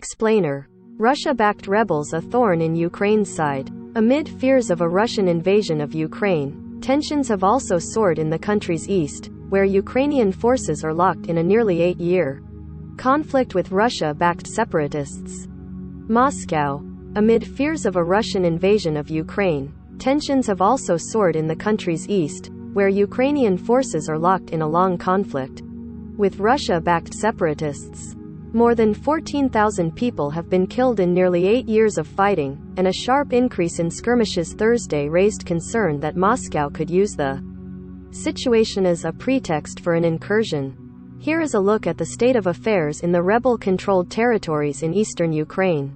Explainer. Russia-backed rebels a thorn in Ukraine's side. Amid fears of a Russian invasion of Ukraine, tensions have also soared in the country's east, where Ukrainian forces are locked in a nearly 8-year conflict with Russia-backed separatists. Moscow. Amid fears of a Russian invasion of Ukraine, tensions have also soared in the country's east, where Ukrainian forces are locked in a long conflict with Russia-backed separatists. More than 14,000 people have been killed in nearly 8 years of fighting, and a sharp increase in skirmishes Thursday raised concern that Moscow could use the situation as a pretext for an incursion. Here is a look at the state of affairs in the rebel-controlled territories in eastern Ukraine.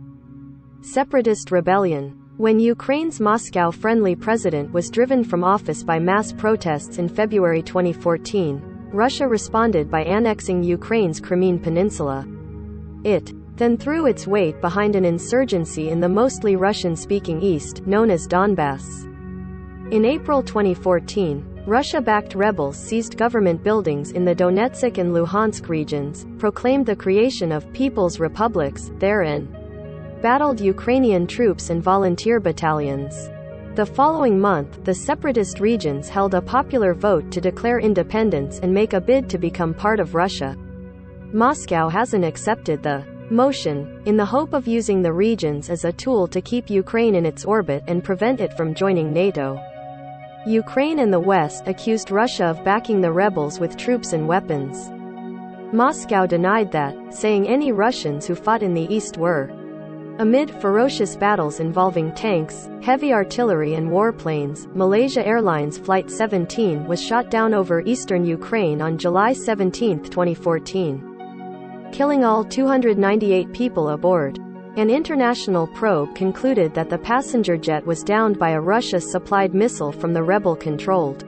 Separatist rebellion. When Ukraine's Moscow-friendly president was driven from office by mass protests in February 2014, Russia responded by annexing Ukraine's Crimean Peninsula. It then threw its weight behind an insurgency in the mostly Russian-speaking east, known as Donbass. In April 2014, Russia-backed rebels seized government buildings in the Donetsk and Luhansk regions, proclaimed the creation of People's Republics, therein battled Ukrainian troops and volunteer battalions. The following month, the separatist regions held a popular vote to declare independence and make a bid to become part of Russia. Moscow hasn't accepted the motion, in the hope of using the regions as a tool to keep Ukraine in its orbit and prevent it from joining NATO. Ukraine and the West accused Russia of backing the rebels with troops and weapons. Moscow denied that, saying any Russians who fought in the east were amid ferocious battles involving tanks, heavy artillery and warplanes. Malaysia Airlines Flight 17 was shot down over eastern Ukraine on July 17, 2014, killing all 298 people aboard. An international probe concluded that the passenger jet was downed by a Russia-supplied missile from the rebel-controlled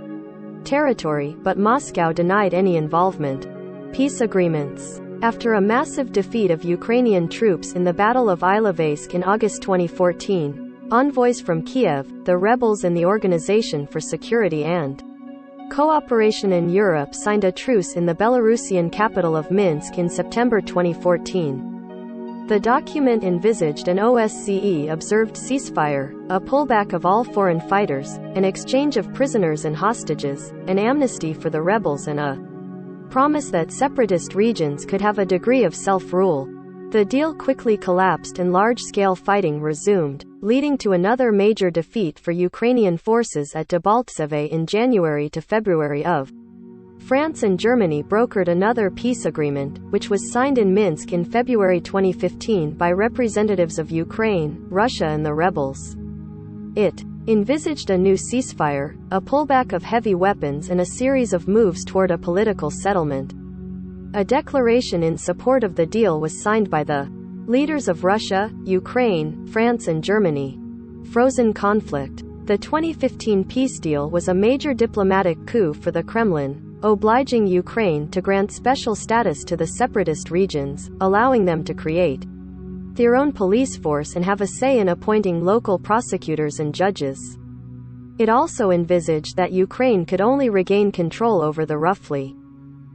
territory, but Moscow denied any involvement. Peace agreements. After a massive defeat of Ukrainian troops in the Battle of Ilovaisk in August 2014, envoys from Kiev, the rebels and the Organization for Security and Cooperation in Europe signed a truce in the Belarusian capital of Minsk in September 2014. The document envisaged an OSCE-observed ceasefire, a pullback of all foreign fighters, an exchange of prisoners and hostages, an amnesty for the rebels and a promise that separatist regions could have a degree of self-rule. The deal quickly collapsed and large-scale fighting resumed, leading to another major defeat for Ukrainian forces at Debaltseve in January to February of. France and Germany brokered another peace agreement, which was signed in Minsk in February 2015 by representatives of Ukraine, Russia and the rebels. It envisaged a new ceasefire, a pullback of heavy weapons and a series of moves toward a political settlement. A declaration in support of the deal was signed by the leaders of Russia, Ukraine, France and Germany. Frozen conflict. The 2015 peace deal was a major diplomatic coup for the Kremlin, obliging Ukraine to grant special status to the separatist regions, allowing them to create their own police force and have a say in appointing local prosecutors and judges. It also envisaged that Ukraine could only regain control over the roughly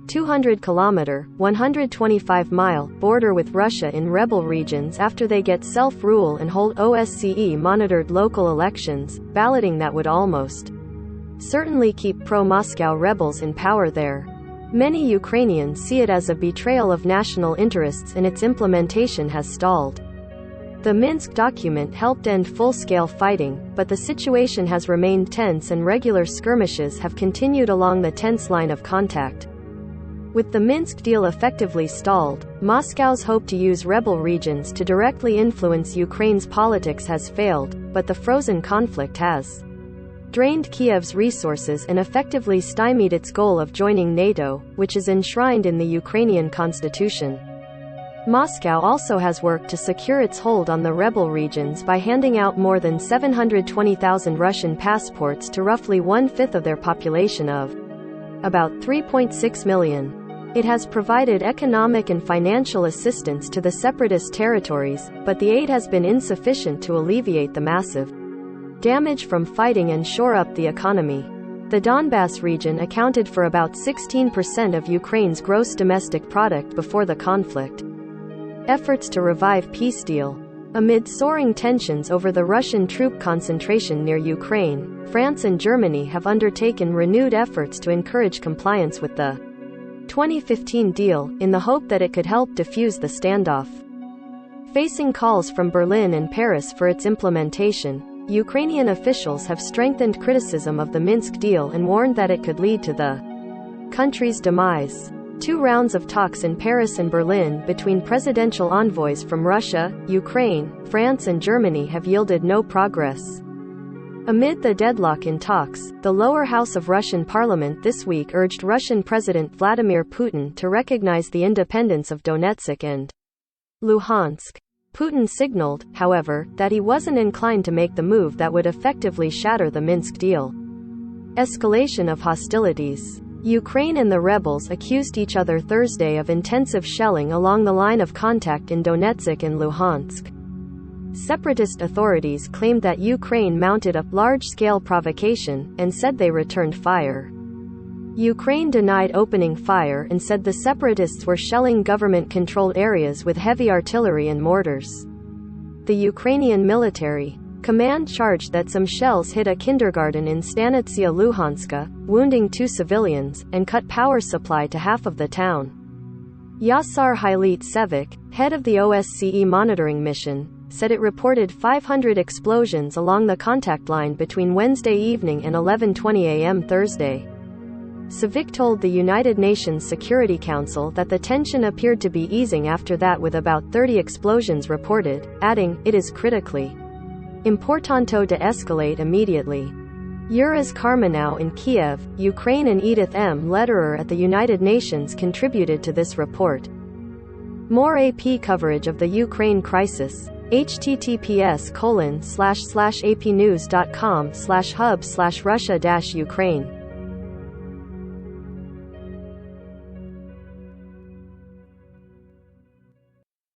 200-kilometer, 125-mile border with Russia in rebel regions after they get self-rule and hold OSCE-monitored local elections, balloting that would almost certainly keep pro-Moscow rebels in power there. Many Ukrainians see it as a betrayal of national interests and its implementation has stalled. The Minsk document helped end full-scale fighting, but the situation has remained tense and regular skirmishes have continued along the tense line of contact. With the Minsk deal effectively stalled, Moscow's hope to use rebel regions to directly influence Ukraine's politics has failed, but the frozen conflict has drained Kiev's resources and effectively stymied its goal of joining NATO, which is enshrined in the Ukrainian constitution. Moscow also has worked to secure its hold on the rebel regions by handing out more than 720,000 Russian passports to roughly one-fifth of their population of about 3.6 million. It has provided economic and financial assistance to the separatist territories, but the aid has been insufficient to alleviate the massive damage from fighting and shore up the economy. The Donbass region accounted for about 16% of Ukraine's gross domestic product before the conflict. Efforts to revive peace deal. Amid soaring tensions over the Russian troop concentration near Ukraine, France and Germany have undertaken renewed efforts to encourage compliance with the 2015 deal, in the hope that it could help defuse the standoff. Facing calls from Berlin and Paris for its implementation, Ukrainian officials have strengthened criticism of the Minsk deal and warned that it could lead to the country's demise. 2 rounds of talks in Paris and Berlin between presidential envoys from Russia, Ukraine, France and Germany have yielded no progress. Amid the deadlock in talks, the lower house of Russian parliament this week urged Russian President Vladimir Putin to recognize the independence of Donetsk and Luhansk. Putin signaled, however, that he wasn't inclined to make the move that would effectively shatter the Minsk deal. Escalation of hostilities. Ukraine and the rebels accused each other Thursday of intensive shelling along the line of contact in Donetsk and Luhansk. Separatist authorities claimed that Ukraine mounted a large-scale provocation and said they returned fire. Ukraine denied opening fire and said the separatists were shelling government-controlled areas with heavy artillery and mortars. The Ukrainian military command charged that some shells hit a kindergarten in Stanitsia Luhanska, wounding 2 civilians, and cut power supply to half of the town. Yasar Hailit-Sevik, head of the OSCE monitoring mission, said it reported 500 explosions along the contact line between Wednesday evening and 11:20 a.m. Thursday. Sevik told the United Nations Security Council that the tension appeared to be easing after that, with about 30 explosions reported, adding, "It is critically importante to escalate immediately." Yuras Karmanow in Kiev, Ukraine and Edith M. Lederer at the United Nations contributed to this report. More AP coverage of the Ukraine crisis. https://apnews.com/hub/Russia-Ukraine